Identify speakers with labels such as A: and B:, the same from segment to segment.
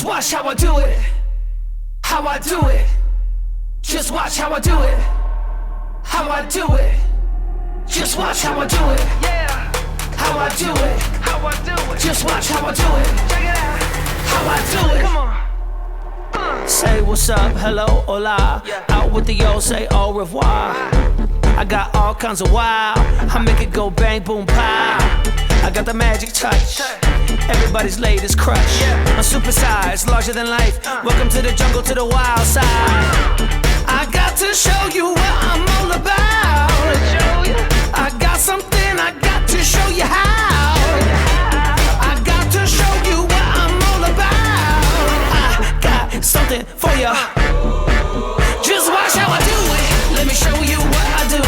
A: watch how I do it. How I do it. Just watch how I do it. How I do it. Just watch how I do it.
B: Yeah.
A: How I do it.
B: How I do it.
A: Just watch how I do it.
B: Check it out.
A: How I do it.
B: Come on.
A: Say what's up, hello, hola.
B: Yeah.
A: Out with the yo, say au revoir. I got all kinds of wow. I make it go bang, boom, pow. I got the magic touch. Everybody's latest crush. I'm supersized, larger than life. Welcome to the jungle, to the wild side. I got to show you what I'm all about. I got something, I got to show you how. I got to show you what I'm all about. I got something for you. Just watch how I do it. Let me show you what I do.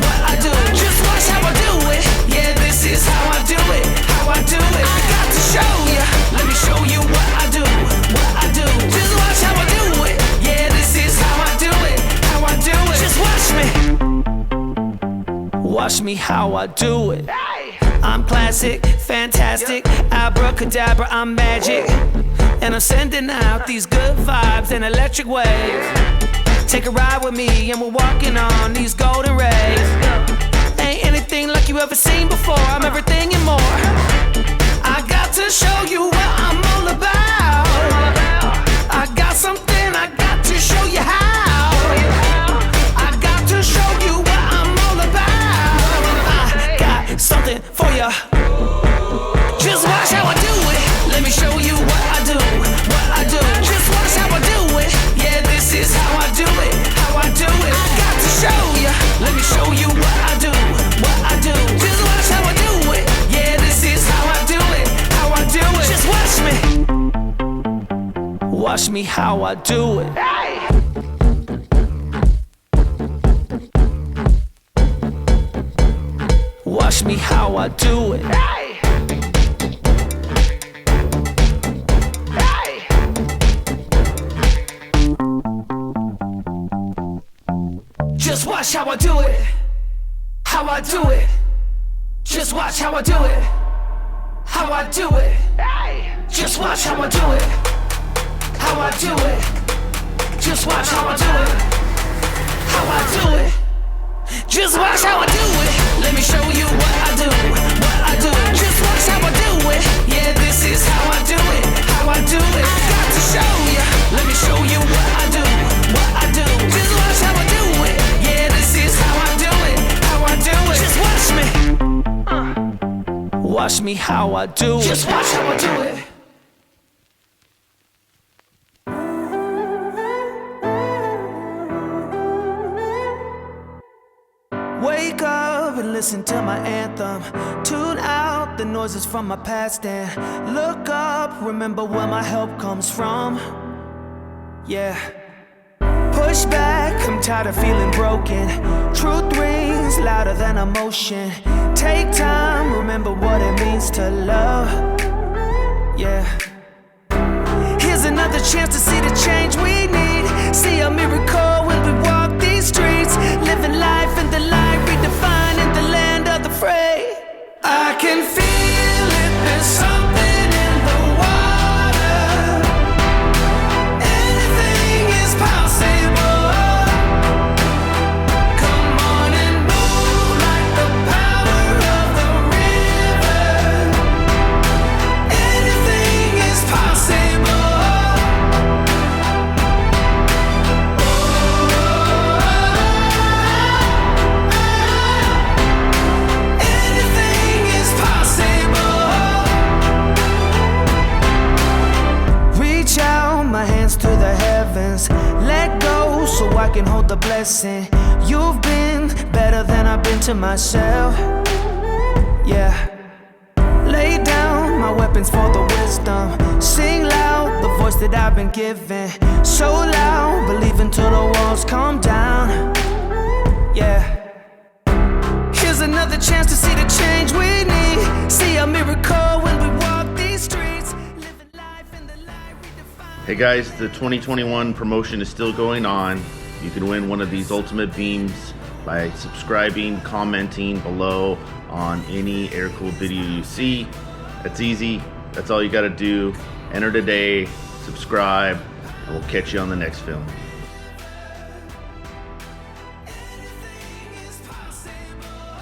A: What I do. Just watch how I do it. Yeah, this is how I do it. How I do it. I got to show you. Let me show you what I do. What I do. Just watch how I do it. Yeah, this is how I do it. How I do it. Just watch me. Watch me how I do it. I'm classic, fantastic, abracadabra, I'm magic. And I'm sending out these good vibes, an electric wave. Take a ride with me and we're walking on these golden rays. Ain't anything like you ever seen before, I'm everything and more. I got to show you what I'm all about. I got something, I got to show you how. I got to show you what I'm all about. I got something for you. Just watch how I do it. Let me show you what I do. What I do. Just watch how I do it. Yeah, this is how I do it. How I do it. I got to show you. Let me show you what I do. What I do. Just watch how I do it. Yeah, this is how I do it. How I do it. Just watch me. Watch me how I do it. Watch me how I do it. Just watch how I do it. How I do it. Just watch how I do it. How I do it. Just watch how I do it. How I do it. Just watch how I do it. How I do it. Just watch how I do it. Let me show you what I do. What I do. Just watch how I do it. Yeah, this is how I do it. How I do it. I got to show you. Let me show you what I do. What I do. Just watch how I do it. Yeah, this is how I do it. How I do it. Just watch me. Watch me how I do it. Just watch how I do it. Wake up and listen to my anthem. Tune out the noises from my past and look up, remember where my help comes from. Yeah. Push back, I'm tired of feeling broken. Truth rings louder than emotion. Take time, remember what it means to love. Yeah. Here's another chance to see the change we need. See a miracle when we walk these streets. Living life in the light, redefining the land of the free. I can feel it, there's something in the water. Anything is possible. Come on and move like the power of the river. Anything is possible. Anything is possible. Reach out my hands to the heavens. Let go so I can hold the blessing. You've been better than I've been to myself. Yeah. Lay down my weapons for the wisdom. Sing loud the voice that I've been given. So loud, believe until the walls come down. Yeah. Here's another chance to see the change we need. See a miracle when we walk these streets. Living life in the light, redefined.
C: Hey guys, the 2021 promotion is still going on. You can win one of these ultimate beams by subscribing, commenting below on any Airkewld video you see. That's easy. That's all you got to do. Enter today. subscribe, and we'll catch you on the next film.